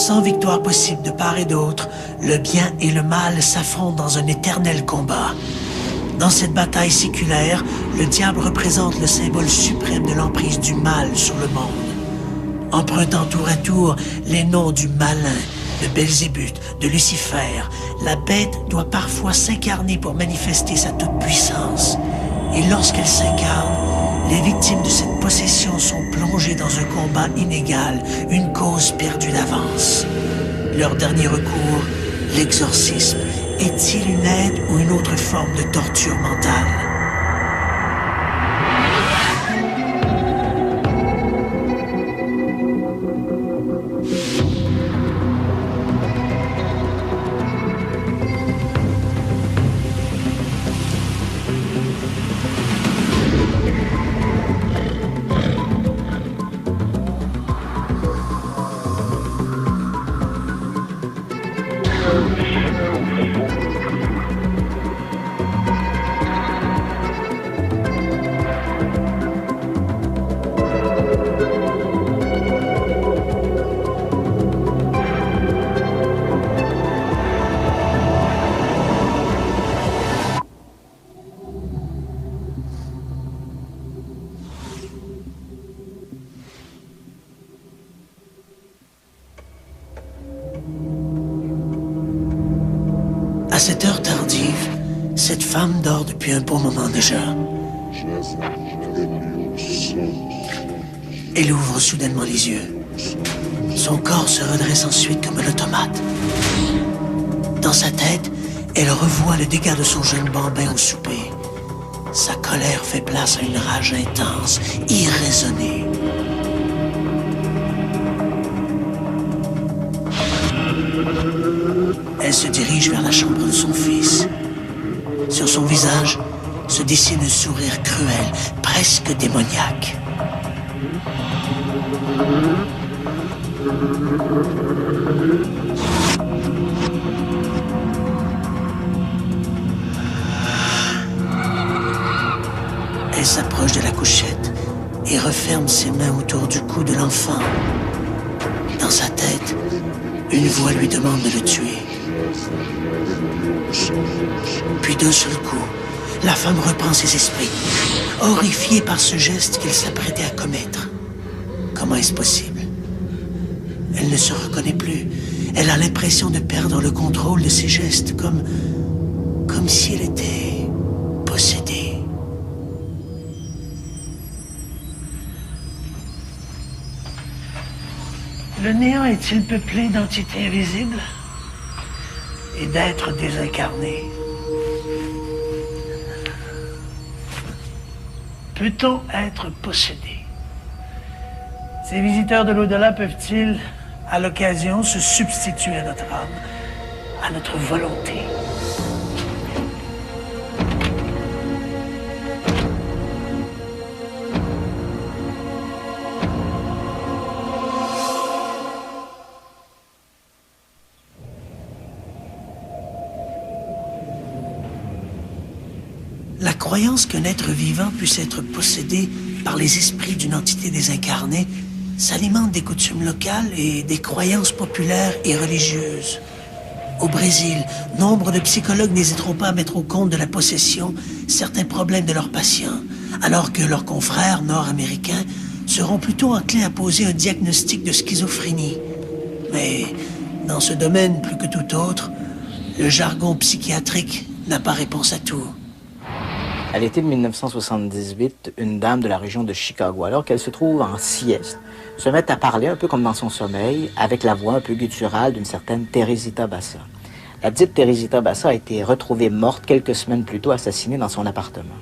Sans victoire possible de part et d'autre, le bien et le mal s'affrontent dans un éternel combat. Dans cette bataille séculaire, le diable représente le symbole suprême de l'emprise du mal sur le monde. Empruntant tour à tour les noms du malin, de Belzébuth, de Lucifer, la bête doit parfois s'incarner pour manifester sa toute-puissance. Et lorsqu'elle s'incarne, les victimes de cette possession sont plongées dans un combat inégal, une cause perdue d'avance. Leur dernier recours, l'exorcisme, est-il une aide ou une autre forme de torture mentale? À cette heure tardive, cette femme dort depuis un bon moment déjà. Elle ouvre soudainement les yeux. Son corps se redresse ensuite comme un automate. Dans sa tête, elle revoit le dégât de son jeune bambin au souper. Sa colère fait place à une rage intense, irraisonnée. Elle se dirige vers la chambre de son fils. Sur son visage se dessine un sourire cruel, presque démoniaque. Elle s'approche de la couchette et referme ses mains autour du cou de l'enfant. Dans sa tête, une voix lui demande de le tuer. Puis d'un seul coup, la femme reprend ses esprits, horrifiée par ce geste qu'elle s'apprêtait à commettre. Comment est-ce possible? Elle ne se reconnaît plus. Elle a l'impression de perdre le contrôle de ses gestes, comme si elle était possédée. Le néant est-il peuplé d'entités invisibles et d'êtres désincarnés? Peut-on être possédé? Ces visiteurs de l'au-delà peuvent-ils, à l'occasion, se substituer à notre âme, à notre volonté? La croyance qu'un être vivant puisse être possédé par les esprits d'une entité désincarnée s'alimente des coutumes locales et des croyances populaires et religieuses. Au Brésil, nombre de psychologues n'hésiteront pas à mettre au compte de la possession certains problèmes de leurs patients, alors que leurs confrères nord-américains seront plutôt enclins à poser un diagnostic de schizophrénie. Mais dans ce domaine, plus que tout autre, le jargon psychiatrique n'a pas réponse à tout. À l'été de 1978, une dame de la région de Chicago, alors qu'elle se trouve en sieste, se met à parler un peu comme dans son sommeil, avec la voix un peu gutturale d'une certaine Teresita Bassa. La dite Teresita Bassa a été retrouvée morte quelques semaines plus tôt, assassinée dans son appartement.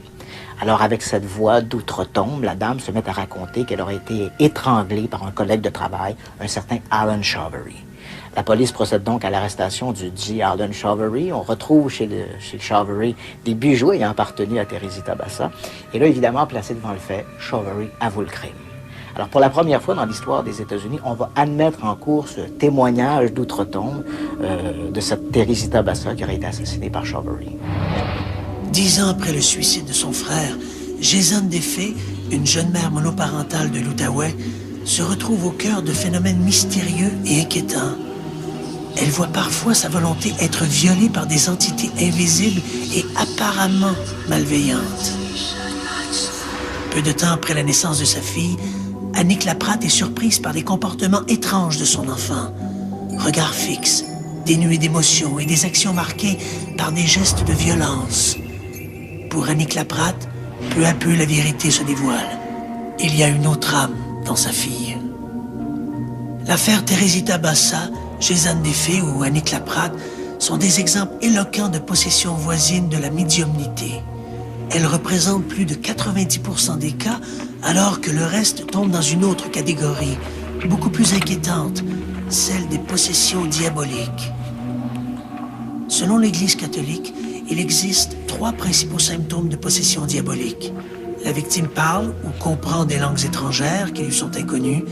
Alors avec cette voix d'outre-tombe, la dame se met à raconter qu'elle aurait été étranglée par un collègue de travail, un certain Alan Shavery. La police procède donc à l'arrestation du dit Alan Shavery. On retrouve chez Shavery des bijoux ayant appartenu à Teresita Bassa. Et là, évidemment, placé devant le fait, Shavery avoue le crime. Alors, pour la première fois dans l'histoire des États-Unis, on va admettre en cours ce témoignage d'outre-tombe de cette Teresita Bassa qui aurait été assassinée par Shavery. 10 ans après le suicide de son frère, Jason Defay, une jeune mère monoparentale de l'Outaouais, se retrouve au cœur de phénomènes mystérieux et inquiétants. Elle voit parfois sa volonté être violée par des entités invisibles et apparemment malveillantes. Peu de temps après la naissance de sa fille, Annick Laprade est surprise par des comportements étranges de son enfant. Regard fixe, dénué d'émotion et des actions marquées par des gestes de violence. Pour Annick Laprade, peu à peu la vérité se dévoile. Il y a une autre âme dans sa fille. L'affaire Teresita Bassa, Gézanne des Fées ou Annick Laprade sont des exemples éloquents de possession voisine de la médiumnité. Elles représentent plus de 90% des cas, alors que le reste tombe dans une autre catégorie, beaucoup plus inquiétante, celle des possessions diaboliques. Selon l'Église catholique, il existe 3 principaux symptômes de possession diabolique. La victime parle ou comprend des langues étrangères qui lui sont inconnues.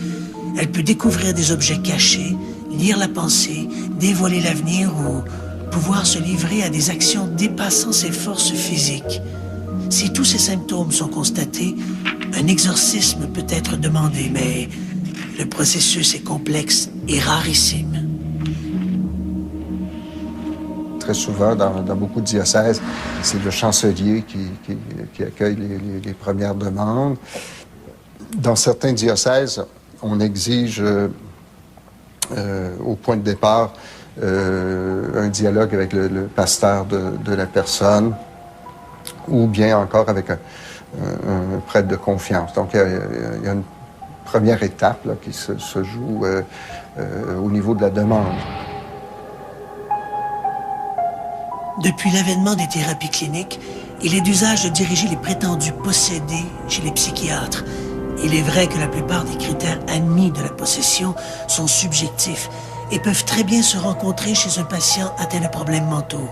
Elle peut découvrir des objets cachés, lire la pensée, dévoiler l'avenir ou pouvoir se livrer à des actions dépassant ses forces physiques. Si tous ces symptômes sont constatés, un exorcisme peut être demandé, mais le processus est complexe et rarissime. Très souvent, dans beaucoup de diocèses, c'est le chancelier qui accueille les premières demandes. Dans certains diocèses, on exige au point de départ un dialogue avec le pasteur de la personne ou bien encore avec un prêtre de confiance. Donc, il y a une première étape là, qui se joue au niveau de la demande. Depuis l'avènement des thérapies cliniques, il est d'usage de diriger les prétendus possédés chez les psychiatres. Il est vrai que la plupart des critères admis de la possession sont subjectifs et peuvent très bien se rencontrer chez un patient atteint de problèmes mentaux.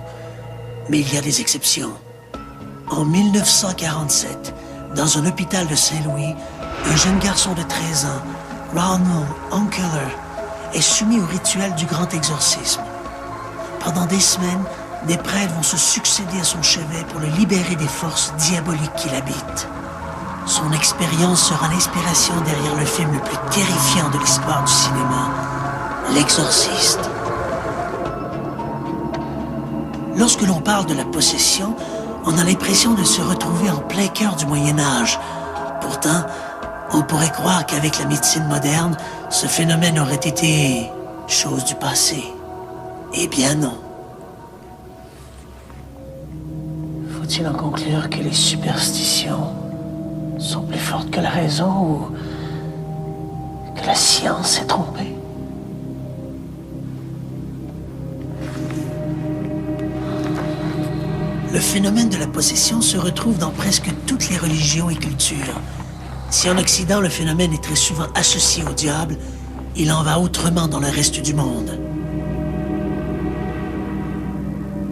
Mais il y a des exceptions. En 1947, dans un hôpital de Saint-Louis, un jeune garçon de 13 ans, Ronald Unkeler, est soumis au rituel du grand exorcisme. Pendant des semaines, des prêtres vont se succéder à son chevet pour le libérer des forces diaboliques qui l'habitent. Son expérience sera l'inspiration derrière le film le plus terrifiant de l'histoire du cinéma, L'Exorciste. Lorsque l'on parle de la possession, on a l'impression de se retrouver en plein cœur du Moyen-Âge. Pourtant, on pourrait croire qu'avec la médecine moderne, ce phénomène aurait été chose du passé. Eh bien non. Faut-il en conclure que les superstitions sont plus fortes que la raison ou que la science s'est trompée? Le phénomène de la possession se retrouve dans presque toutes les religions et cultures. Si en Occident le phénomène est très souvent associé au diable, il en va autrement dans le reste du monde.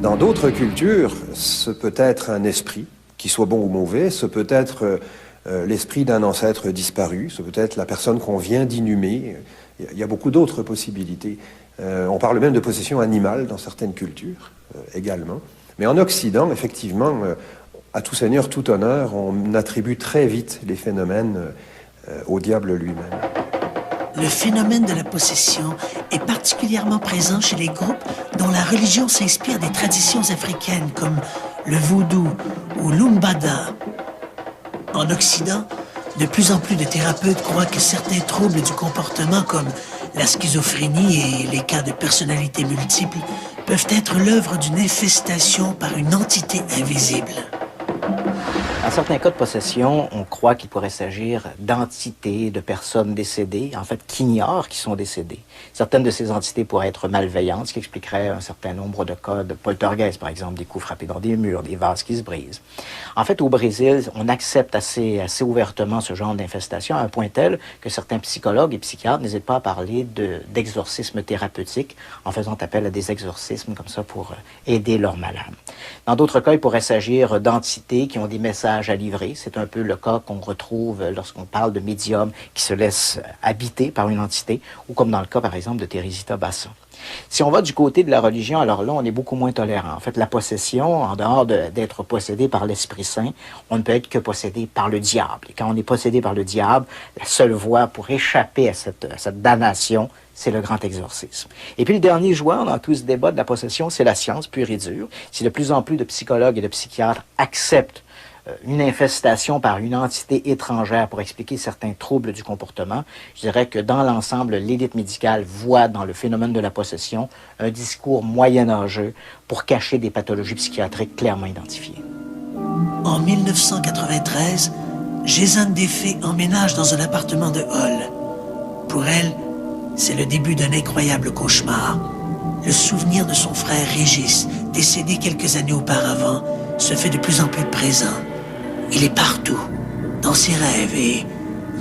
Dans d'autres cultures, ce peut être un esprit, qu'il soit bon ou mauvais, ce peut être l'esprit d'un ancêtre disparu, ce peut être la personne qu'on vient d'inhumer. Il y a beaucoup d'autres possibilités. On parle même de possession animale dans certaines cultures également. Mais en Occident, effectivement, à tout seigneur, tout honneur, on attribue très vite les phénomènes au diable lui-même. Le phénomène de la possession est particulièrement présent chez les groupes dont la religion s'inspire des traditions africaines comme le vaudou ou l'umbada. En Occident, de plus en plus de thérapeutes croient que certains troubles du comportement comme la schizophrénie et les cas de personnalité multiple peuvent être l'œuvre d'une infestation par une entité invisible. Dans certains cas de possession, on croit qu'il pourrait s'agir d'entités, de personnes décédées, en fait, qui ignorent qu'ils sont décédés. Certaines de ces entités pourraient être malveillantes, ce qui expliquerait un certain nombre de cas de poltergeist, par exemple, des coups frappés dans des murs, des vases qui se brisent. En fait, au Brésil, on accepte assez ouvertement ce genre d'infestation, à un point tel que certains psychologues et psychiatres n'hésitent pas à parler d'exorcisme thérapeutique, en faisant appel à des exorcismes comme ça pour aider leurs malades. Dans d'autres cas, il pourrait s'agir d'entités qui ont des messages messages à livrer. C'est un peu le cas qu'on retrouve lorsqu'on parle de médiums qui se laissent habiter par une entité, ou comme dans le cas, par exemple, de Teresita Bassa. Si on va du côté de la religion, alors là, on est beaucoup moins tolérant. En fait, la possession, en dehors d'être possédé par l'Esprit Saint, on ne peut être que possédé par le diable. Et quand on est possédé par le diable, la seule voie pour échapper à cette damnation, c'est le grand exorcisme. Et puis le dernier joueur dans tout ce débat de la possession, c'est la science pure et dure. Si de plus en plus de psychologues et de psychiatres acceptent une infestation par une entité étrangère pour expliquer certains troubles du comportement, je dirais que dans l'ensemble, l'élite médicale voit dans le phénomène de la possession un discours moyenâgeux pour cacher des pathologies psychiatriques clairement identifiées. En 1993, Gézanne Desfées emménage dans un appartement de Hall. Pour elle, c'est le début d'un incroyable cauchemar. Le souvenir de son frère Régis, décédé quelques années auparavant, se fait de plus en plus présent. Il est partout, dans ses rêves et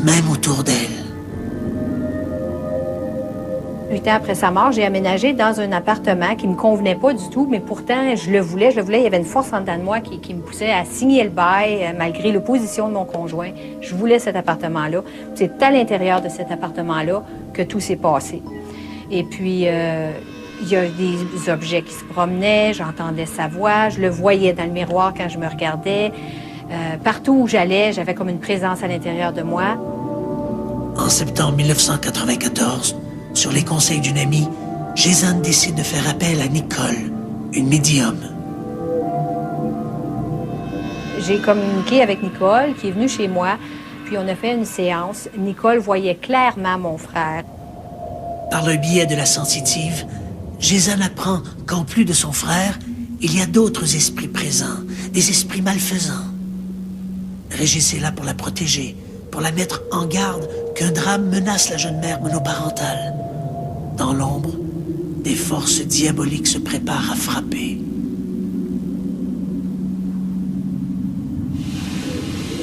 même autour d'elle. 8 ans après sa mort, j'ai aménagé dans un appartement qui me convenait pas du tout, mais pourtant, je le voulais. Il y avait une force en dedans de moi qui me poussait à signer le bail, malgré l'opposition de mon conjoint. Je voulais cet appartement-là. C'est à l'intérieur de cet appartement-là que tout s'est passé. Et puis, il y a des objets qui se promenaient, j'entendais sa voix, je le voyais dans le miroir quand je me regardais. Partout où j'allais, j'avais comme une présence à l'intérieur de moi. En septembre 1994, sur les conseils d'une amie, Gézanne décide de faire appel à Nicole, une médium. J'ai communiqué avec Nicole, qui est venue chez moi, puis on a fait une séance. Nicole voyait clairement mon frère. Par le biais de la sensitive, Gézanne apprend qu'en plus de son frère, il y a d'autres esprits présents, des esprits malfaisants. Régis est là pour la protéger, pour la mettre en garde qu'un drame menace la jeune mère monoparentale. Dans l'ombre, des forces diaboliques se préparent à frapper.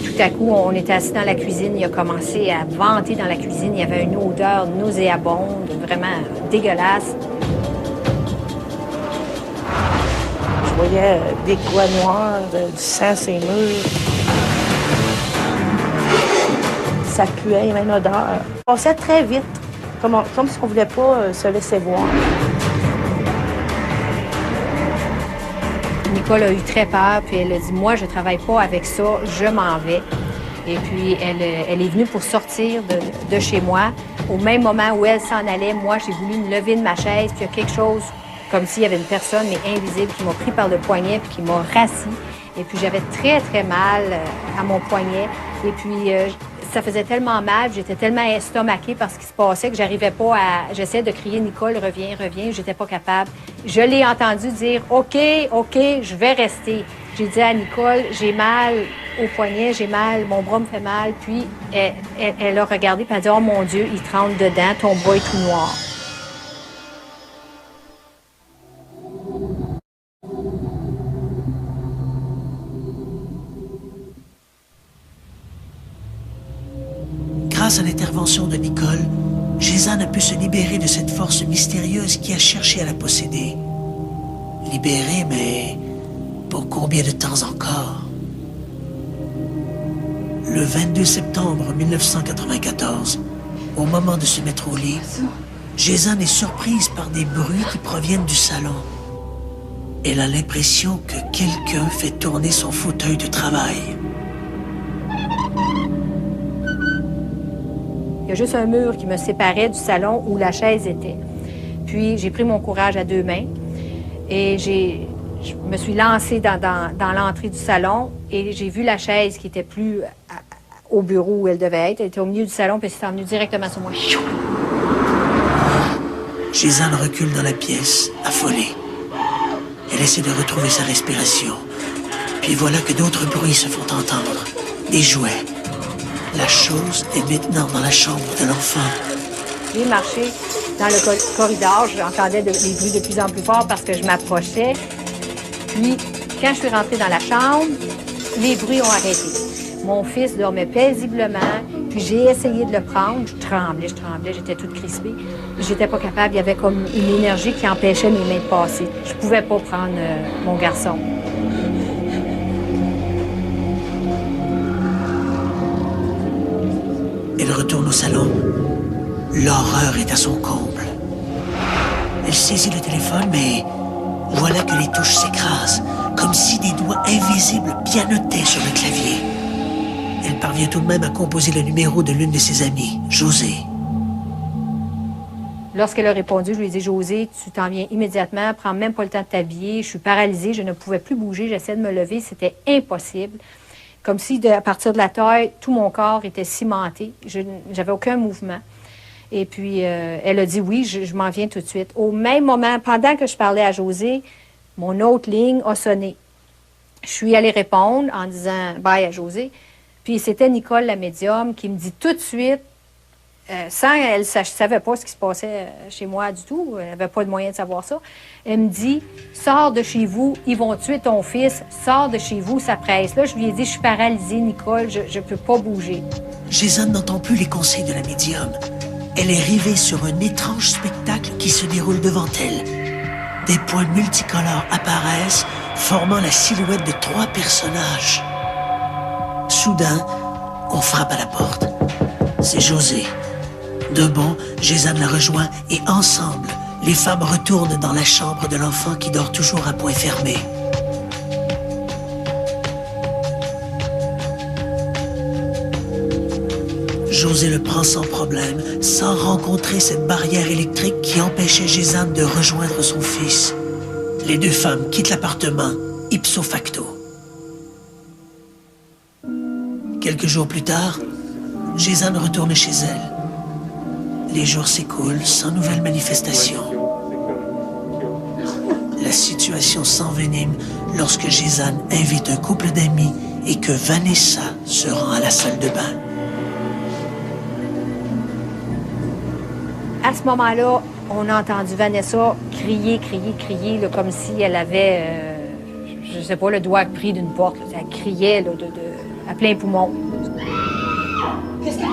Tout à coup, on était assis dans la cuisine, il a commencé à vanter dans la cuisine, il y avait une odeur nauséabonde, vraiment dégueulasse. Je voyais des doigts noirs, du sang sur les murs. Ça puait, il y avait une odeur. On passait très vite, comme si on ne voulait pas se laisser voir. Nicole a eu très peur, puis elle a dit « Moi, je ne travaille pas avec ça, je m'en vais ». Et puis, elle est venue pour sortir de chez moi. Au même moment où elle s'en allait, moi, j'ai voulu me lever de ma chaise, puis il y a quelque chose, comme s'il y avait une personne, mais invisible, qui m'a pris par le poignet, puis qui m'a rassis. Et puis, j'avais très, très mal à mon poignet. Et puis, ça faisait tellement mal, j'étais tellement estomaquée par ce qui se passait que j'arrivais pas à... J'essayais de crier « Nicole, reviens, reviens », j'étais pas capable. Je l'ai entendu dire « OK, OK, je vais rester ». J'ai dit à Nicole « J'ai mal au poignet, j'ai mal, mon bras me fait mal ». Puis elle a regardé et elle a dit « Oh mon Dieu, il te rentre dedans, ton bras est tout noir ». Grâce à l'intervention de Nicole, Gézanne a pu se libérer de cette force mystérieuse qui a cherché à la posséder. Libérée, mais pour combien de temps encore? Le 22 septembre 1994, au moment de se mettre au lit, Gézanne est surprise par des bruits qui proviennent du salon. Elle a l'impression que quelqu'un fait tourner son fauteuil de travail. Il y a juste un mur qui me séparait du salon où la chaise était. Puis j'ai pris mon courage à deux mains et je me suis lancée dans l'entrée du salon et j'ai vu la chaise qui était plus au bureau où elle devait être. Elle était au milieu du salon puis elle s'est emmenée directement sur moi. Gézanne recule dans la pièce, affolée. Elle essaie de retrouver sa respiration. Puis voilà que d'autres bruits se font entendre. Des jouets. La chose est maintenant dans la chambre de l'enfant. J'ai marché dans le corridor, j'entendais les bruits de plus en plus forts parce que je m'approchais. Puis, quand je suis rentrée dans la chambre, les bruits ont arrêté. Mon fils dormait paisiblement, puis j'ai essayé de le prendre. Je tremblais, j'étais toute crispée. J'étais pas capable, il y avait comme une énergie qui empêchait mes mains de passer. Je pouvais pas prendre mon garçon. retourne au salon. L'horreur est à son comble. Elle saisit le téléphone, mais voilà que les touches s'écrasent, comme si des doigts invisibles pianotaient sur le clavier. Elle parvient tout de même à composer le numéro de l'une de ses amies, Josée. Lorsqu'elle a répondu, je lui ai dit, Josée, tu t'en viens immédiatement, prends même pas le temps de t'habiller. Je suis paralysée, je ne pouvais plus bouger, j'essayais de me lever, c'était impossible. Comme si, à partir de la taille, tout mon corps était cimenté. Je n'avais aucun mouvement. Et puis, elle a dit, oui, je m'en viens tout de suite. Au même moment, pendant que je parlais à Josée, mon autre ligne a sonné. Je suis allée répondre en disant « bye » à Josée. Puis c'était Nicole, la médium, qui me dit tout de suite, sans elle ne savait pas ce qui se passait chez moi du tout, elle n'avait pas de moyen de savoir ça, elle me dit « sors de chez vous, ils vont tuer ton fils, sors de chez vous, ça presse. » Là, je lui ai dit « je suis paralysée, Nicole, je ne peux pas bouger. » Gézanne n'entend plus les conseils de la médium. Elle est rivée sur un étrange spectacle qui se déroule devant elle. Des points multicolores apparaissent, formant la silhouette de 3 personnages. Soudain, on frappe à la porte. C'est Josée. De bon, Gézanne la rejoint et ensemble, les femmes retournent dans la chambre de l'enfant qui dort toujours à poing fermé. Josée le prend sans problème, sans rencontrer cette barrière électrique qui empêchait Gézanne de rejoindre son fils. Les 2 femmes quittent l'appartement, ipso facto. Quelques jours plus tard, Gézanne retourne chez elle. Les jours s'écoulent sans nouvelles manifestations. La situation s'envenime lorsque Gézanne invite un couple d'amis et que Vanessa se rend à la salle de bain. À ce moment-là, on a entendu Vanessa crier, là, comme si elle avait, je ne sais pas, le doigt pris d'une porte. Là. Elle criait là, à plein poumon. Qu'est-ce qu'il y a?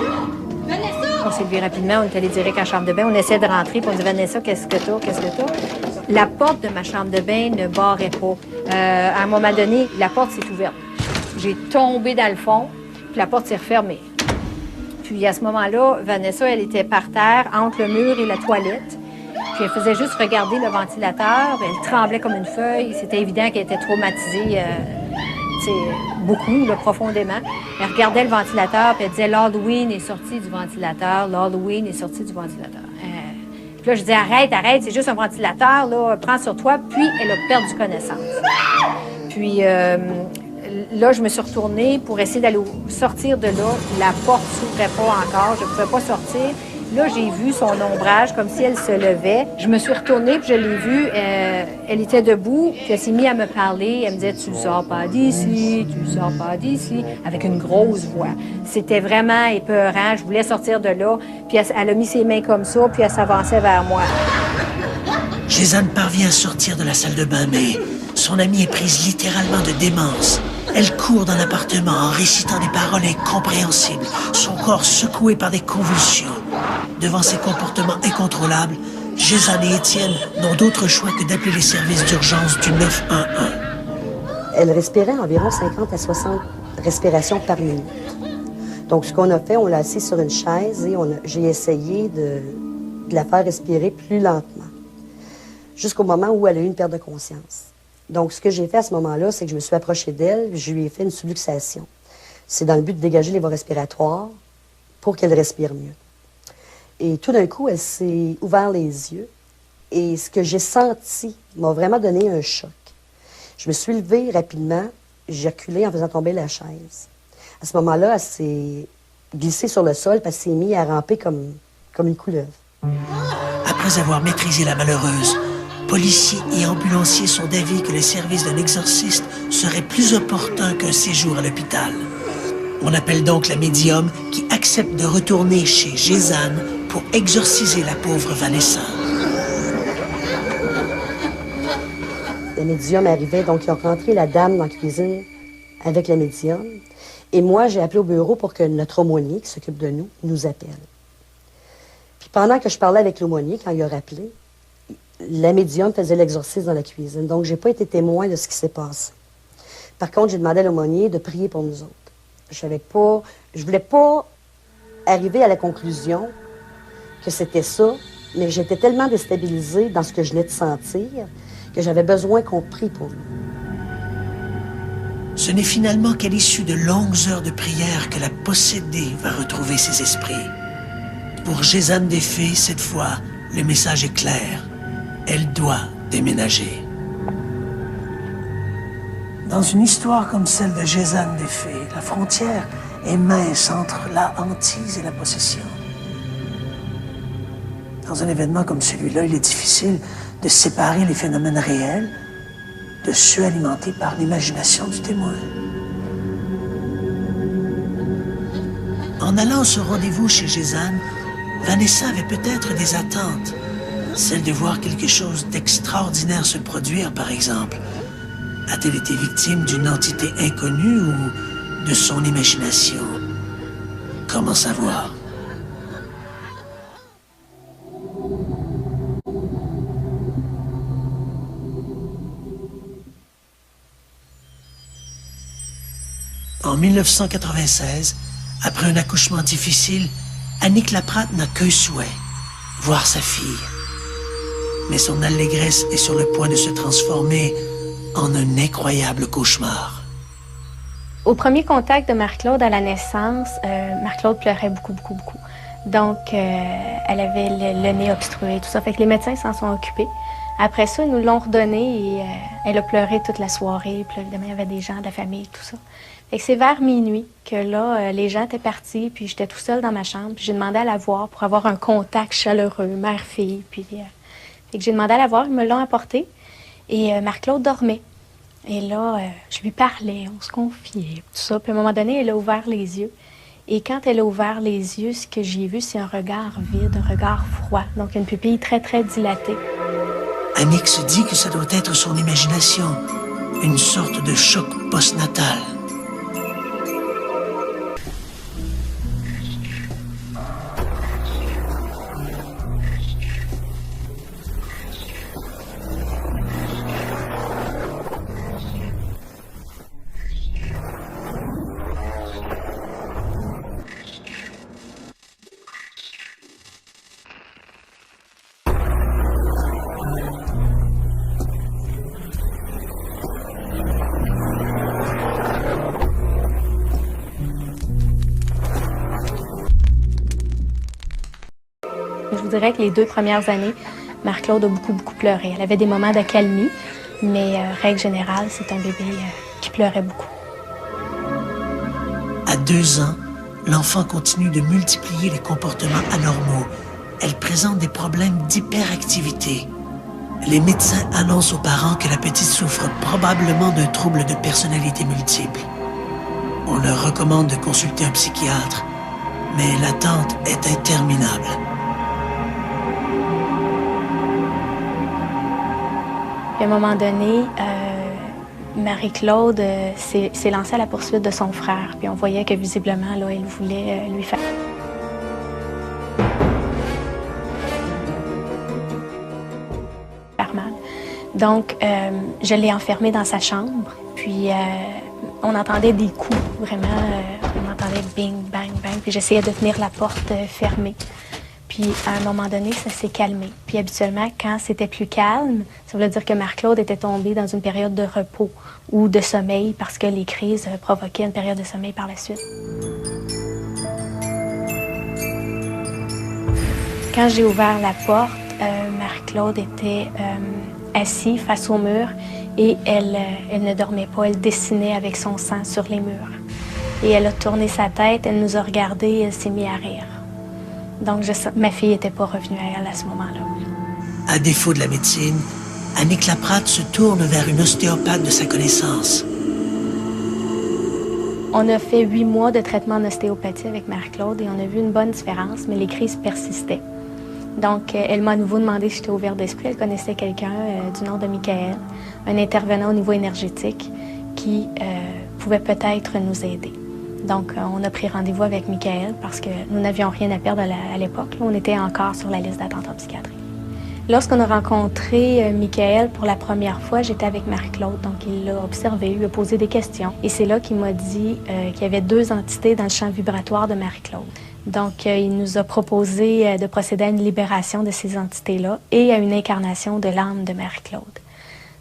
Vanessa! On s'est levé rapidement, on est allé direct à la chambre de bain. On essayait de rentrer, puis on dit « Vanessa, qu'est-ce que t'as? » La porte de ma chambre de bain ne barrait pas. À un moment donné, la porte s'est ouverte. J'ai tombé dans le fond, puis la porte s'est refermée. Puis à ce moment-là, Vanessa, elle était par terre, entre le mur et la toilette. Puis elle faisait juste regarder le ventilateur. Elle tremblait comme une feuille. C'était évident qu'elle était traumatisée, beaucoup, là, profondément. Elle regardait le ventilateur, puis elle disait « L'Halloween est sorti du ventilateur. L'Halloween est sorti du ventilateur. » Puis là, je disais « Arrête, c'est juste un ventilateur, là, prends sur toi. » Puis elle a perdu connaissance. Puis... là, je me suis retournée pour essayer d'aller sortir de là. La porte ne s'ouvrait pas encore. Je ne pouvais pas sortir. Là, j'ai vu son ombrage comme si elle se levait. Je me suis retournée, puis je l'ai vue. Elle était debout, puis elle s'est mise à me parler. Elle me disait « Tu ne sors pas d'ici, tu ne sors pas d'ici », avec une grosse voix. C'était vraiment épeurant. Je voulais sortir de là. Puis elle a mis ses mains comme ça, puis elle s'avançait vers moi. Gézanne parvient à sortir de la salle de bain, mais son amie est prise littéralement de démence. Elle court dans l'appartement en récitant des paroles incompréhensibles, son corps secoué par des convulsions. Devant ces comportements incontrôlables, Gézanne et Étienne n'ont d'autre choix que d'appeler les services d'urgence du 911. Elle respirait environ 50 à 60 respirations par minute. Donc, ce qu'on a fait, on l'a assise sur une chaise et j'ai essayé de la faire respirer plus lentement, jusqu'au moment où elle a eu une perte de conscience. Donc, ce que j'ai fait à ce moment-là, c'est que je me suis approchée d'elle, je lui ai fait une subluxation. C'est dans le but de dégager les voies respiratoires pour qu'elle respire mieux. Et tout d'un coup, elle s'est ouvert les yeux et ce que j'ai senti m'a vraiment donné un choc. Je me suis levée rapidement, j'ai reculé en faisant tomber la chaise. À ce moment-là, elle s'est glissée sur le sol, puis elle s'est mise à ramper comme une couleuvre. Après avoir maîtrisé la malheureuse, policiers et ambulanciers sont d'avis que les services d'un exorciste seraient plus opportuns qu'un séjour à l'hôpital. On appelle donc la médium qui accepte de retourner chez Gézanne pour exorciser la pauvre Vanessa. Le médium arrivait, donc ils ont rentré la dame dans la cuisine avec la médium. Et moi, j'ai appelé au bureau pour que notre aumônier qui s'occupe de nous appelle. Puis pendant que je parlais avec l'aumônier, quand il a rappelé, la médium faisait l'exorcisme dans la cuisine. Donc, je n'ai pas été témoin de ce qui s'est passé. Par contre, j'ai demandé à l'aumônier de prier pour nous autres. Je voulais pas arrivé à la conclusion que c'était ça, mais j'étais tellement déstabilisée dans ce que je venais de sentir que j'avais besoin qu'on prie pour lui. Ce n'est finalement qu'à l'issue de longues heures de prière que la possédée va retrouver ses esprits. Pour Gézanne des Fées, cette fois, le message est clair. Elle doit déménager. Dans une histoire comme celle de Gézanne des Fées, la frontière est mince entre la hantise et la possession. Dans un événement comme celui-là, il est difficile de séparer les phénomènes réels de ceux alimentés par l'imagination du témoin. En allant à ce rendez-vous chez Gézanne, Vanessa avait peut-être des attentes. Celle de voir quelque chose d'extraordinaire se produire, par exemple. A-t-elle été victime d'une entité inconnue ou de son imagination? Comment savoir? En 1996, après un accouchement difficile, Annick Laprade n'a qu'un souhait, voir sa fille. Mais son allégresse est sur le point de se transformer en un incroyable cauchemar. Au premier contact de Marie-Claude à la naissance, Marie-Claude pleurait beaucoup. Donc, elle avait le nez obstrué, tout ça. Fait que les médecins s'en sont occupés. Après ça, ils nous l'ont redonné et elle a pleuré toute la soirée. Puis là, évidemment, il y avait des gens de la famille, tout ça. Fait que c'est vers minuit que là, les gens étaient partis, puis j'étais tout seule dans ma chambre. Puis j'ai demandé à la voir pour avoir un contact chaleureux, mère-fille. Puis fait que j'ai demandé à la voir, ils me l'ont apporté. Et Marie-Claude dormait. Et là, je lui parlais, on se confiait, tout ça. Puis à un moment donné, elle a ouvert les yeux. Et quand elle a ouvert les yeux, ce que j'ai vu, c'est un regard vide, un regard froid. Donc une pupille très dilatée. Annick se dit que ça doit être son imagination, une sorte de choc postnatal. Je vous dirais que les 2 premières années, Marie-Claude a beaucoup pleuré. Elle avait des moments d'accalmie, mais règle générale, c'est un bébé qui pleurait beaucoup. À 2 ans, l'enfant continue de multiplier les comportements anormaux. Elle présente des problèmes d'hyperactivité. Les médecins annoncent aux parents que la petite souffre probablement d'un trouble de personnalité multiple. On leur recommande de consulter un psychiatre, mais l'attente est interminable. Puis à un moment donné, Marie-Claude s'est lancée à la poursuite de son frère. Puis on voyait que visiblement, là, elle voulait lui faire mal. Donc, je l'ai enfermée dans sa chambre. Puis on entendait des coups, vraiment. On entendait bing, bang, bang. Puis j'essayais de tenir la porte fermée. Puis, à un moment donné, ça s'est calmé. Puis, habituellement, quand c'était plus calme, ça voulait dire que Marie-Claude était tombée dans une période de repos ou de sommeil parce que les crises provoquaient une période de sommeil par la suite. Quand j'ai ouvert la porte, Marie-Claude était assise face au mur et elle ne dormait pas. Elle dessinait avec son sang sur les murs. Et elle a tourné sa tête, elle nous a regardés et elle s'est mise à rire. Donc, ma fille n'était pas revenue à elle à ce moment-là. À défaut de la médecine, Annick Laprade se tourne vers une ostéopathe de sa connaissance. On a fait 8 mois de traitement en ostéopathie avec Marie-Claude et on a vu une bonne différence, mais les crises persistaient. Donc, elle m'a à nouveau demandé si j'étais ouverte d'esprit. Elle connaissait quelqu'un du nom de Michael, un intervenant au niveau énergétique qui pouvait peut-être nous aider. Donc, on a pris rendez-vous avec Michael parce que nous n'avions rien à perdre à l'époque. On était encore sur la liste d'attente en psychiatrie. Lorsqu'on a rencontré Michael pour la première fois, j'étais avec Marie-Claude. Donc, il l'a observé, il lui a posé des questions. Et c'est là qu'il m'a dit qu'il y avait 2 entités dans le champ vibratoire de Marie-Claude. Donc, il nous a proposé de procéder à une libération de ces entités-là et à une incarnation de l'âme de Marie-Claude.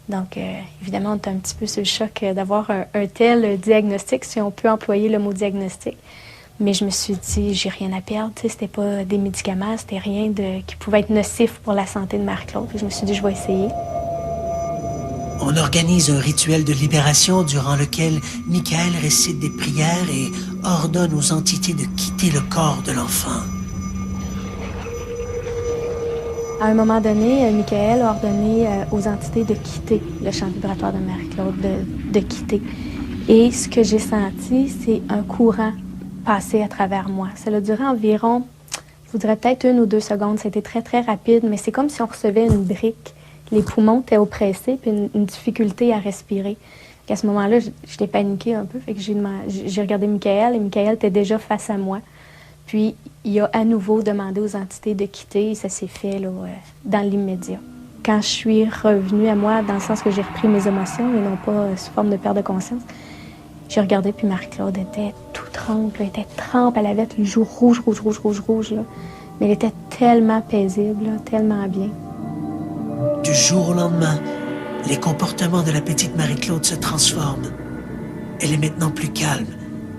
Donc, évidemment, on est un petit peu sur le choc d'avoir un tel diagnostic, si on peut employer le mot diagnostic. Mais je me suis dit, j'ai rien à perdre. C'était pas des médicaments, c'était rien qui pouvait être nocif pour la santé de Marie-Claude. Je me suis dit, je vais essayer. On organise un rituel de libération durant lequel Michael récite des prières et ordonne aux entités de quitter le corps de l'enfant. À un moment donné, Michael a ordonné aux entités de quitter le champ vibratoire de Marie-Claude, de quitter. Et ce que j'ai senti, c'est un courant passer à travers moi. Ça a duré environ, je vous dirais peut-être 1 ou 2 secondes. C'était très, très rapide, mais c'est comme si on recevait une brique. Les poumons étaient oppressés, puis une difficulté à respirer. À ce moment-là, j'étais paniquée un peu. Fait que j'ai regardé Michael, et Michael était déjà face à moi. Puis, il a à nouveau demandé aux entités de quitter, et ça s'est fait là, dans l'immédiat. Quand je suis revenue à moi, dans le sens que j'ai repris mes émotions, et non pas sous forme de perte de conscience, j'ai regardé, puis Marie-Claude était tout trempe, elle était trempe, elle avait les joues rouges, là. Mais elle était tellement paisible, là, tellement bien. Du jour au lendemain, les comportements de la petite Marie-Claude se transforment. Elle est maintenant plus calme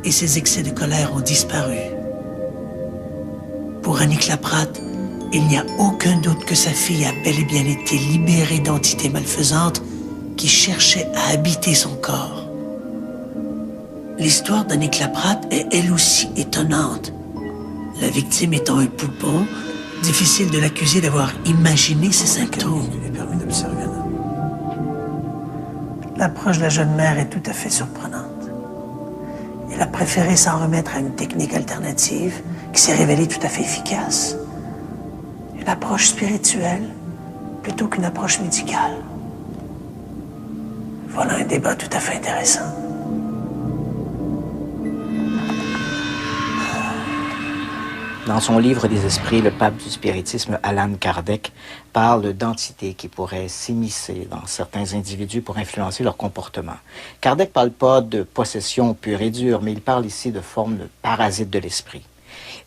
et ses excès de colère ont disparu. Pour Annick Laprate, il n'y a aucun doute que sa fille a bel et bien été libérée d'entités malfaisantes qui cherchaient à habiter son corps. L'histoire d'Annick Laprate est elle aussi étonnante. La victime étant un poupon, difficile de l'accuser d'avoir imaginé ses symptômes. L'approche de la jeune mère est tout à fait surprenante. Elle a préféré s'en remettre à une technique alternative qui s'est révélée tout à fait efficace. Une approche spirituelle plutôt qu'une approche médicale. Voilà un débat tout à fait intéressant. Dans son livre des esprits, le pape du spiritisme, Allan Kardec, parle d'entités qui pourraient s'immiscer dans certains individus pour influencer leur comportement. Kardec ne parle pas de possession pure et dure, mais il parle ici de formes de parasites de l'esprit.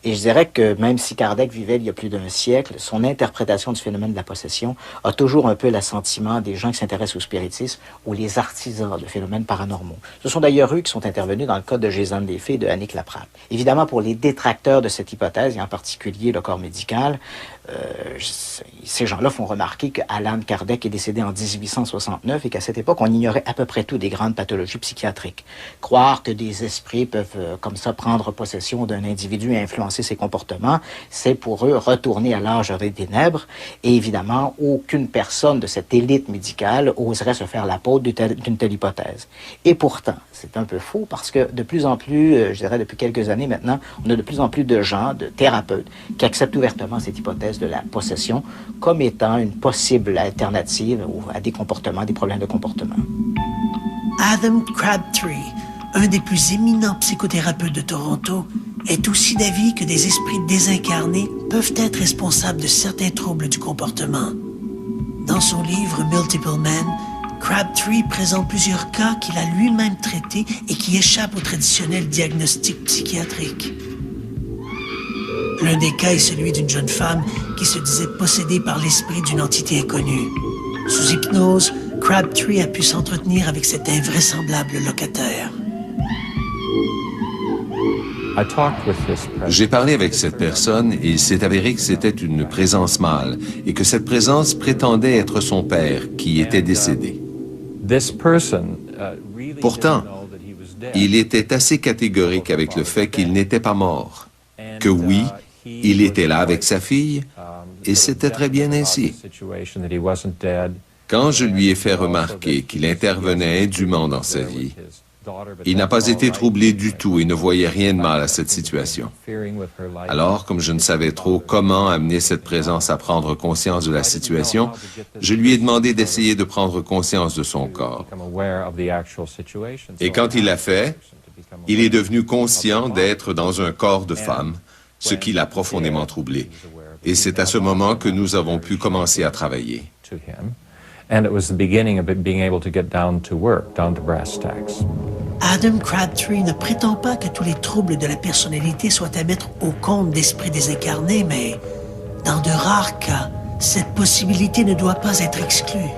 Et je dirais que même si Kardec vivait il y a plus d'1 siècle, son interprétation du phénomène de la possession a toujours un peu l'assentiment des gens qui s'intéressent au spiritisme ou les artisans de phénomènes paranormaux. Ce sont d'ailleurs eux qui sont intervenus dans le cas de Gézanne des Fées de Annick Laprate. Évidemment, pour les détracteurs de cette hypothèse, et en particulier le corps médical, ces gens-là font remarquer que Allan Kardec est décédé en 1869 et qu'à cette époque, on ignorait à peu près tout des grandes pathologies psychiatriques. Croire que des esprits peuvent comme ça prendre possession d'un individu et influencer ses comportements, c'est pour eux retourner à l'âge des ténèbres. Et évidemment, aucune personne de cette élite médicale oserait se faire l'apôtre d'une telle hypothèse. Et pourtant, c'est un peu faux parce que de plus en plus, je dirais depuis quelques années maintenant, on a de plus en plus de gens, de thérapeutes, qui acceptent ouvertement cette hypothèse de la possession comme étant une possible alternative à des comportements, des problèmes de comportement. Adam Crabtree, un des plus éminents psychothérapeutes de Toronto, est aussi d'avis que des esprits désincarnés peuvent être responsables de certains troubles du comportement. Dans son livre Multiple Men, Crabtree présente plusieurs cas qu'il a lui-même traités et qui échappent au traditionnel diagnostic psychiatrique. L'un des cas est celui d'une jeune femme qui se disait possédée par l'esprit d'une entité inconnue. Sous hypnose, Crabtree a pu s'entretenir avec cet invraisemblable locataire. J'ai parlé avec cette personne et il s'est avéré que c'était une présence mâle et que cette présence prétendait être son père qui était décédé. Pourtant, il était assez catégorique avec le fait qu'il n'était pas mort, que oui, il était là avec sa fille et c'était très bien ainsi. Quand je lui ai fait remarquer qu'il intervenait indûment dans sa vie, il n'a pas été troublé du tout et ne voyait rien de mal à cette situation. Alors, comme je ne savais trop comment amener cette présence à prendre conscience de la situation, je lui ai demandé d'essayer de prendre conscience de son corps. Et quand il l'a fait, il est devenu conscient d'être dans un corps de femme, ce qui l'a profondément troublé. Et c'est à ce moment que nous avons pu commencer à travailler. Adam Crabtree ne prétend pas que tous les troubles de la personnalité soient à mettre au compte d'esprits désincarnés, mais dans de rares cas, cette possibilité ne doit pas être exclue.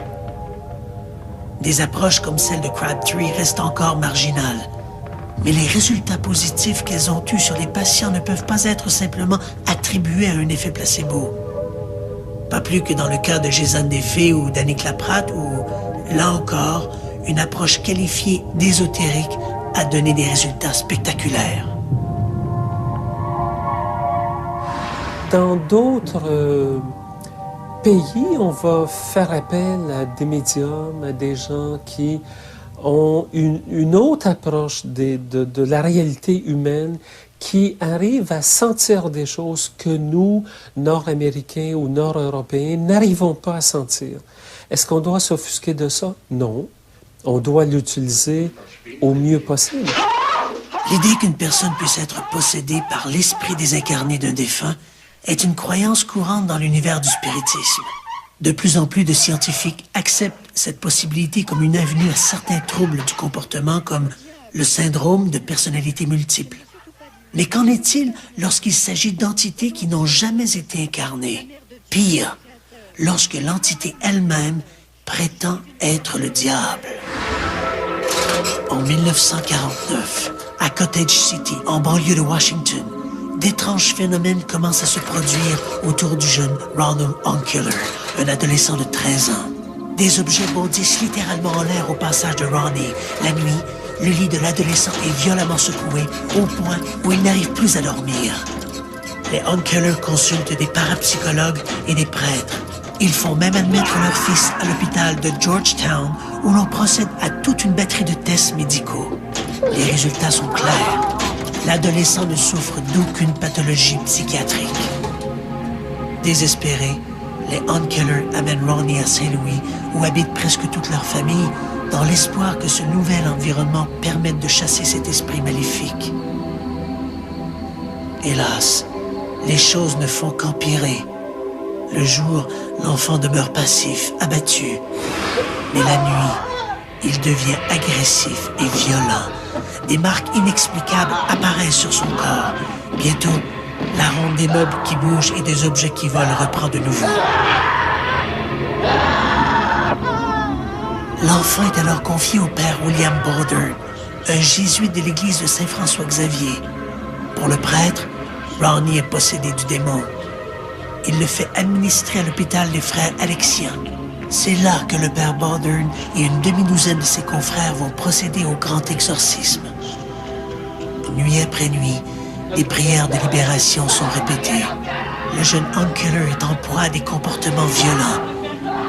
Des approches comme celle de Crabtree restent encore marginales, mais les résultats positifs qu'elles ont eus sur les patients ne peuvent pas être simplement attribués à un effet placebo. Pas plus que dans le cas de Jason Defay ou d'Annick Laprate, où, là encore, une approche qualifiée d'ésotérique a donné des résultats spectaculaires. Dans d'autres pays, on va faire appel à des médiums, à des gens qui ont une autre approche de la réalité humaine, qui arrivent à sentir des choses que nous, Nord-Américains ou Nord-Européens, n'arrivons pas à sentir. Est-ce qu'on doit s'offusquer de ça? Non. On doit l'utiliser au mieux possible. L'idée qu'une personne puisse être possédée par l'esprit désincarné d'un défunt est une croyance courante dans l'univers du spiritisme. De plus en plus de scientifiques acceptent cette possibilité comme une avenue à certains troubles du comportement, comme le syndrome de personnalité multiple. Mais qu'en est-il lorsqu'il s'agit d'entités qui n'ont jamais été incarnées? Pire, lorsque l'entité elle-même prétend être le diable. En 1949, à Cottage City, en banlieue de Washington, d'étranges phénomènes commencent à se produire autour du jeune Ronald Unkeler, un adolescent de 13 ans. Des objets bondissent littéralement en l'air au passage de Ronnie. La nuit, le lit de l'adolescent est violemment secoué au point où il n'arrive plus à dormir. Les Unkeler consultent des parapsychologues et des prêtres. Ils font même admettre leur fils à l'hôpital de Georgetown, où l'on procède à toute une batterie de tests médicaux. Les résultats sont clairs. L'adolescent ne souffre d'aucune pathologie psychiatrique. Désespérés, les Unkeler amènent Ronnie à Saint-Louis, où habite presque toute leur famille, dans l'espoir que ce nouvel environnement permette de chasser cet esprit maléfique. Hélas, les choses ne font qu'empirer. Le jour, l'enfant demeure passif, abattu. Mais la nuit, il devient agressif et violent. Des marques inexplicables apparaissent sur son corps. Bientôt, la ronde des meubles qui bougent et des objets qui volent reprend de nouveau. L'enfant est alors confié au père William Baldwin, un jésuite de l'église de Saint-François-Xavier. Pour le prêtre, Ronnie est possédé du démon. Il le fait administrer à l'hôpital des frères Alexiens. C'est là que le père Baldwin et une demi-douzaine de ses confrères vont procéder au grand exorcisme. Nuit après nuit, des prières de libération sont répétées. Le jeune Unkeler est en proie à des comportements violents.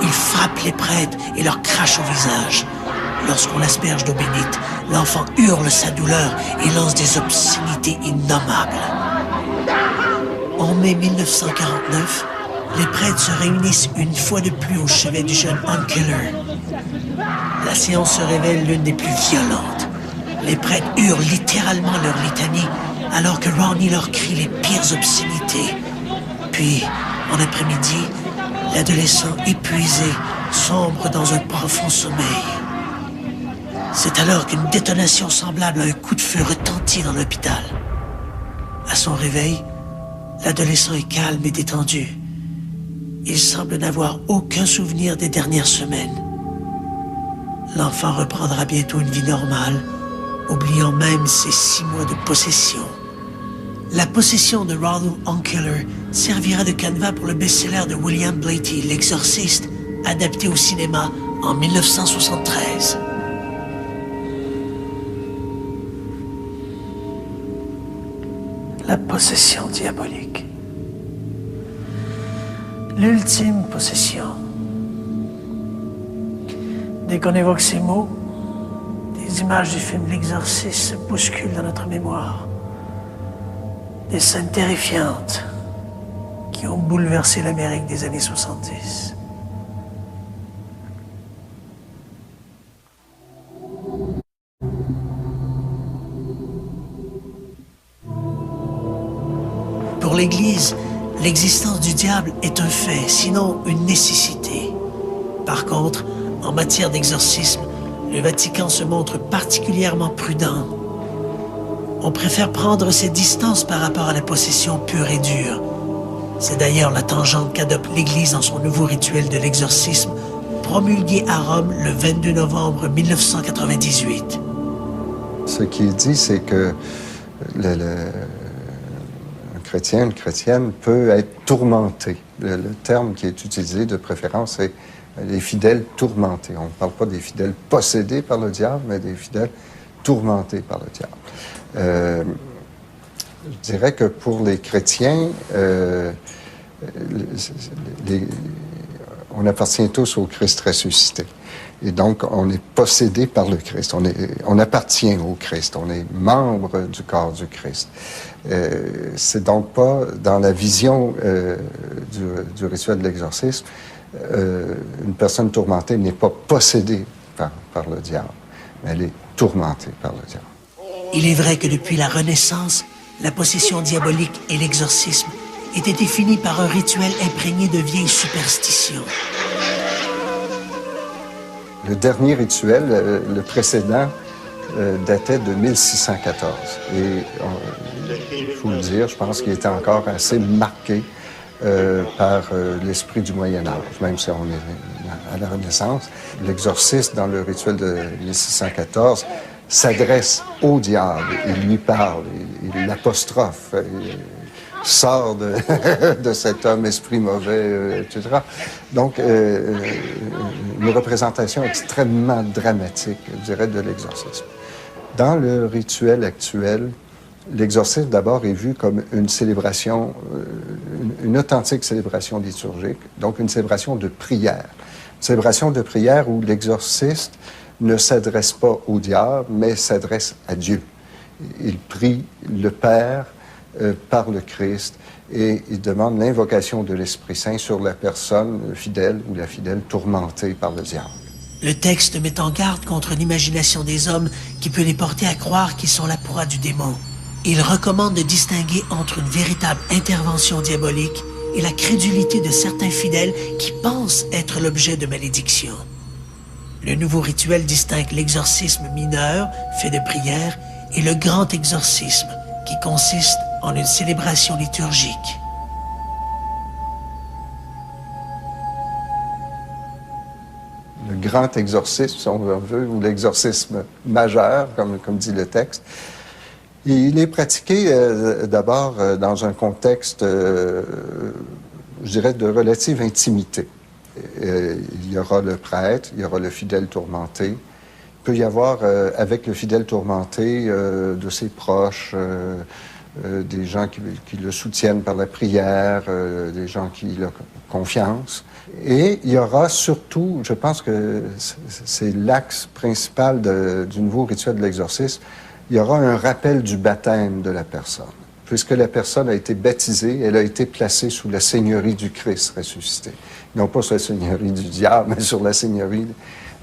Il frappe les prêtres et leur crache au visage. Lorsqu'on l'asperge d'eau bénite, l'enfant hurle sa douleur et lance des obscénités innommables. En mai 1949, les prêtres se réunissent une fois de plus au chevet du jeune Unkeler. La séance se révèle l'une des plus violentes. Les prêtres hurlent littéralement leur litanie, alors que Ronnie leur crie les pires obscénités. Puis, en après-midi, l'adolescent épuisé sombre dans un profond sommeil. C'est alors qu'une détonation semblable à un coup de feu retentit dans l'hôpital. À son réveil, l'adolescent est calme et détendu. Il semble n'avoir aucun souvenir des dernières semaines. L'enfant reprendra bientôt une vie normale, oubliant même ses 6 mois de possession. La possession de Ronald Unkeler servira de canevas pour le best-seller de William Blatty, L'Exorciste, adapté au cinéma en 1973. La possession diabolique. L'ultime possession. Dès qu'on évoque ces mots, des images du film L'Exorciste se bousculent dans notre mémoire. Des scènes terrifiantes qui ont bouleversé l'Amérique des années 70. Pour l'Église, l'existence du diable est un fait, sinon une nécessité. Par contre, en matière d'exorcisme, le Vatican se montre particulièrement prudent. On préfère prendre ses distances par rapport à la possession pure et dure. C'est d'ailleurs la tangente qu'adopte l'Église dans son nouveau rituel de l'exorcisme, promulgué à Rome le 22 novembre 1998. Ce qui est dit, c'est que un chrétien, une chrétienne peut être tourmenté. Le terme qui est utilisé de préférence, c'est les fidèles tourmentés. On ne parle pas des fidèles possédés par le diable, mais des fidèles tourmentés par le diable. Je dirais que pour les chrétiens, on appartient tous au Christ ressuscité. Et donc, on est possédé par le Christ. On appartient au Christ. On est membre du corps du Christ. C'est donc pas dans la vision du rituel de l'exorcisme, une personne tourmentée n'est pas possédée par le diable, mais elle est tourmentée par le diable. Il est vrai que depuis la Renaissance, la possession diabolique et l'exorcisme étaient définis par un rituel imprégné de vieilles superstitions. Le dernier rituel, le précédent, datait de 1614. Et il faut le dire, je pense qu'il était encore assez marqué par l'esprit du Moyen-Âge, même si on est à la Renaissance. L'exorciste, dans le rituel de 1614, s'adresse au diable, il lui parle, il l'apostrophe, il sort de cet homme esprit mauvais, etc. Donc, une représentation extrêmement dramatique, je dirais, de l'exorcisme. Dans le rituel actuel, l'exorcisme, d'abord, est vu comme une célébration, une authentique célébration liturgique, donc une célébration de prière. Une célébration de prière où l'exorciste ne s'adresse pas au diable, mais s'adresse à Dieu. Il prie le Père par le Christ et il demande l'invocation de l'Esprit Saint sur la personne fidèle ou la fidèle tourmentée par le diable. Le texte met en garde contre l'imagination des hommes qui peut les porter à croire qu'ils sont la proie du démon. Il recommande de distinguer entre une véritable intervention diabolique et la crédulité de certains fidèles qui pensent être l'objet de malédiction. Le nouveau rituel distingue l'exorcisme mineur, fait de prière, et le grand exorcisme, qui consiste en une célébration liturgique. Le grand exorcisme, si on veut, ou l'exorcisme majeur, comme dit le texte, il est pratiqué d'abord dans un contexte, je dirais, de relative intimité. Il y aura le prêtre, il y aura le fidèle tourmenté. Il peut y avoir, avec le fidèle tourmenté, de ses proches, des gens qui le soutiennent par la prière, des gens qui lui ont confiance. Et il y aura surtout, je pense que c'est l'axe principal du nouveau rituel de l'exorcisme, il y aura un rappel du baptême de la personne. Puisque la personne a été baptisée, elle a été placée sous la seigneurie du Christ ressuscité. Non pas sous la seigneurie du diable, mais sur la seigneurie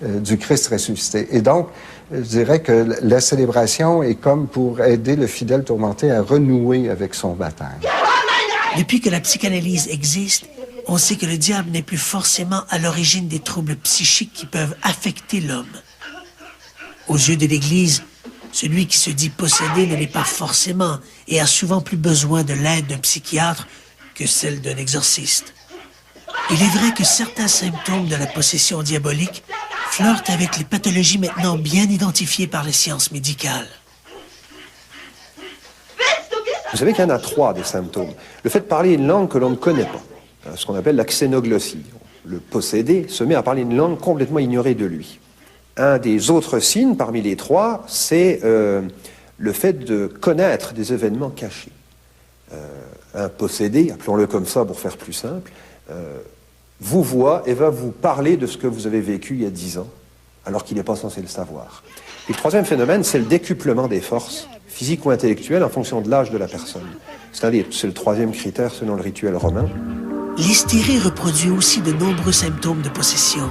du Christ ressuscité. Et donc, je dirais que la célébration est comme pour aider le fidèle tourmenté à renouer avec son baptême. Depuis que la psychanalyse existe, on sait que le diable n'est plus forcément à l'origine des troubles psychiques qui peuvent affecter l'homme. Aux yeux de l'Église, celui qui se dit possédé ne l'est pas forcément et a souvent plus besoin de l'aide d'un psychiatre que celle d'un exorciste. Il est vrai que certains symptômes de la possession diabolique flirtent avec les pathologies maintenant bien identifiées par les sciences médicales. Vous savez qu'il y en a 3 des symptômes. Le fait de parler une langue que l'on ne connaît pas, ce qu'on appelle la xénoglossie. Le possédé se met à parler une langue complètement ignorée de lui. Un des autres signes parmi les 3, c'est le fait de connaître des événements cachés. Un possédé, appelons-le comme ça pour faire plus simple, vous voit et va vous parler de ce que vous avez vécu il y a 10 ans, alors qu'il n'est pas censé le savoir. Et le 3e phénomène, c'est le décuplement des forces, physiques ou intellectuelles, en fonction de l'âge de la personne. C'est le 3e critère selon le rituel romain. L'hystérie reproduit aussi de nombreux symptômes de possession.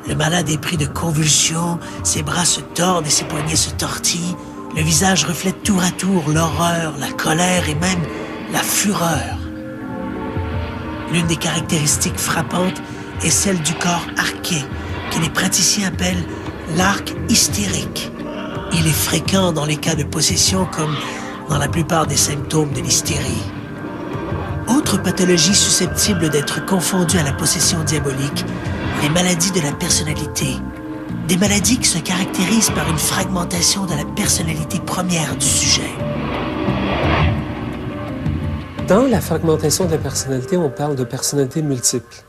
Le malade est pris de convulsions, ses bras se tordent et ses poignets se tortillent. Le visage reflète tour à tour l'horreur, la colère et même la fureur. L'une des caractéristiques frappantes est celle du corps arqué, que les praticiens appellent l'arc hystérique. Il est fréquent dans les cas de possession comme dans la plupart des symptômes de l'hystérie. Autre pathologie susceptible d'être confondue à la possession diabolique, les maladies de la personnalité. Des maladies qui se caractérisent par une fragmentation de la personnalité première du sujet. Dans la fragmentation de la personnalité, on parle de personnalité multiple.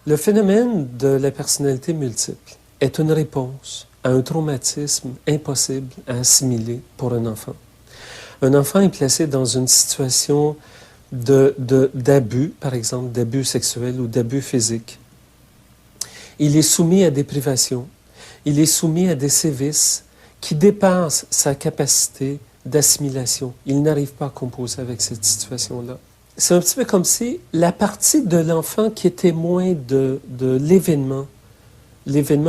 Le phénomène de la personnalité multiple est une réponse à un traumatisme impossible à assimiler pour un enfant. Un enfant est placé dans une situation d'abus, par exemple d'abus sexuels ou d'abus physiques. Il est soumis à des privations, il est soumis à des sévices qui dépassent sa capacité d'assimilation. Il n'arrive pas à composer avec cette situation-là. C'est un petit peu comme si la partie de l'enfant qui est témoin de l'événement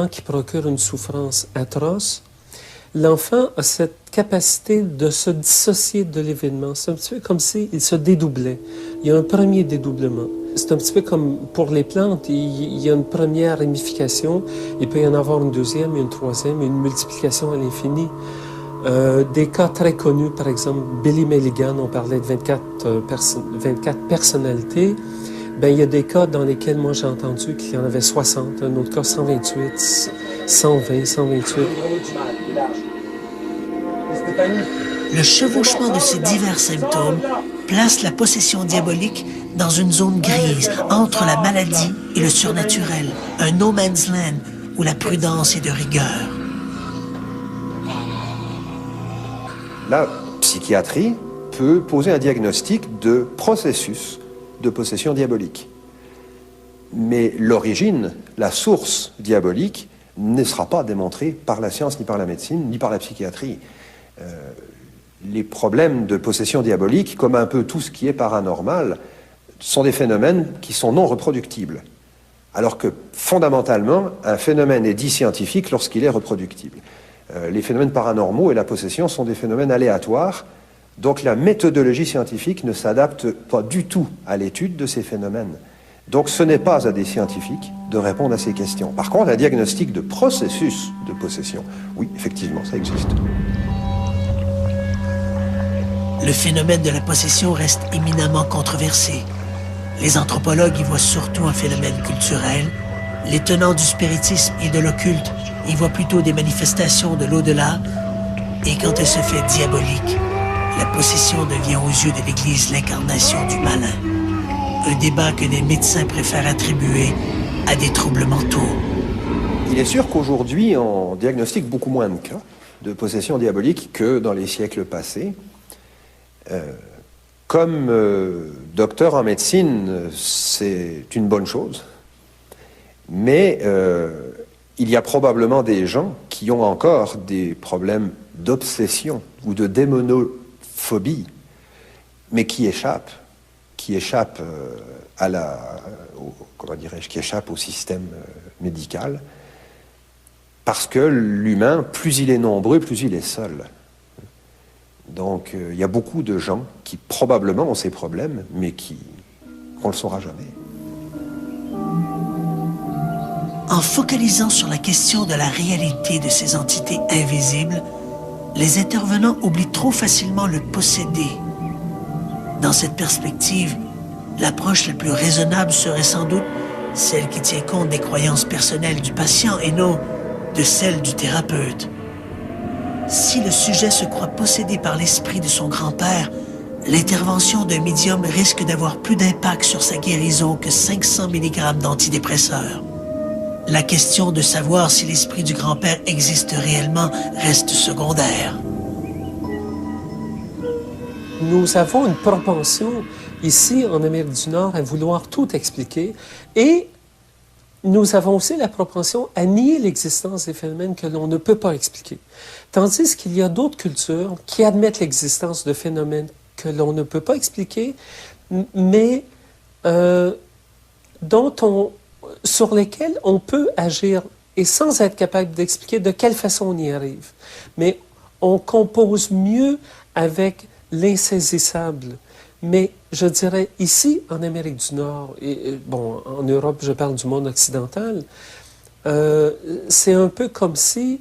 qui procure une souffrance atroce, l'enfant a cette capacité de se dissocier de l'événement. C'est un petit peu comme s'il se dédoublait. Il y a un premier dédoublement. C'est un petit peu comme pour les plantes, il y a une première ramification, il peut y en avoir une deuxième, une troisième, une multiplication à l'infini. Des cas très connus, par exemple, Billy Milligan, on parlait de 24 personnalités. Ben, il y a des cas dans lesquels moi j'ai entendu qu'il y en avait 60, un autre cas 128, 120, 128. Le chevauchement de ces divers symptômes place la possession diabolique dans une zone grise entre la maladie et le surnaturel, un no man's land où la prudence est de rigueur. La psychiatrie peut poser un diagnostic de processus de possession diabolique. Mais l'origine, la source diabolique, ne sera pas démontrée par la science, ni par la médecine, ni par la psychiatrie. Les problèmes de possession diabolique, comme un peu tout ce qui est paranormal, sont des phénomènes qui sont non reproductibles. Alors que, fondamentalement, un phénomène est dit scientifique lorsqu'il est reproductible. Les phénomènes paranormaux et la possession sont des phénomènes aléatoires, donc la méthodologie scientifique ne s'adapte pas du tout à l'étude de ces phénomènes. Donc ce n'est pas à des scientifiques de répondre à ces questions. Par contre, un diagnostic de processus de possession, oui, effectivement, ça existe. Le phénomène de la possession reste éminemment controversé. Les anthropologues y voient surtout un phénomène culturel. Les tenants du spiritisme et de l'occulte y voient plutôt des manifestations de l'au-delà. Et quand elle se fait diabolique, la possession devient aux yeux de l'Église l'incarnation du malin. Un débat que les médecins préfèrent attribuer à des troubles mentaux. Il est sûr qu'aujourd'hui, on diagnostique beaucoup moins de cas de possession diabolique que dans les siècles passés. Comme docteur en médecine, c'est une bonne chose. Mais il y a probablement des gens qui ont encore des problèmes d'obsession ou de démonophobie, mais qui échappent qui échappent au système médical, parce que l'humain, plus il est nombreux, plus il est seul. Donc il y a beaucoup de gens qui probablement ont ces problèmes, mais qu'on ne le saura jamais. En focalisant sur la question de la réalité de ces entités invisibles, les intervenants oublient trop facilement le possédé. Dans cette perspective, l'approche la plus raisonnable serait sans doute celle qui tient compte des croyances personnelles du patient et non de celles du thérapeute. Si le sujet se croit possédé par l'esprit de son grand-père, l'intervention d'un médium risque d'avoir plus d'impact sur sa guérison que 500 mg d'antidépresseurs. La question de savoir si l'esprit du grand-père existe réellement reste secondaire. Nous avons une propension ici en Amérique du Nord à vouloir tout expliquer et nous avons aussi la propension à nier l'existence des phénomènes que l'on ne peut pas expliquer. Tandis qu'il y a d'autres cultures qui admettent l'existence de phénomènes que l'on ne peut pas expliquer, mais sur lesquels on peut agir et sans être capable d'expliquer de quelle façon on y arrive. Mais on compose mieux avec l'insaisissable. Mais je dirais, ici, en Amérique du Nord, et bon, en Europe, je parle du monde occidental, c'est un peu comme si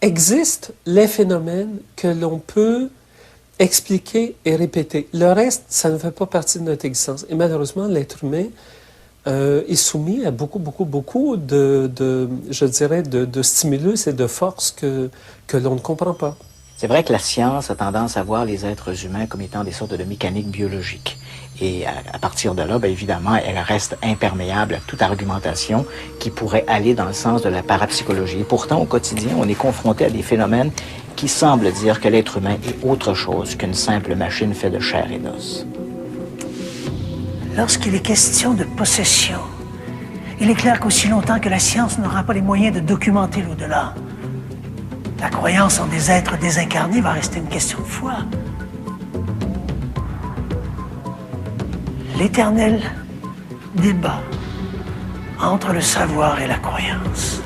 existent les phénomènes que l'on peut expliquer et répéter. Le reste, ça ne fait pas partie de notre existence. Et malheureusement, l'être humain est soumis à beaucoup de stimulus et de forces que l'on ne comprend pas. C'est vrai que la science a tendance à voir les êtres humains comme étant des sortes de mécaniques biologiques. Et à partir de là, bien évidemment, elle reste imperméable à toute argumentation qui pourrait aller dans le sens de la parapsychologie. Et pourtant, au quotidien, on est confronté à des phénomènes qui semblent dire que l'être humain est autre chose qu'une simple machine faite de chair et d'os. Lorsqu'il est question de possession, il est clair qu'aussi longtemps que la science n'aura pas les moyens de documenter l'au-delà, la croyance en des êtres désincarnés va rester une question de foi. L'éternel débat entre le savoir et la croyance.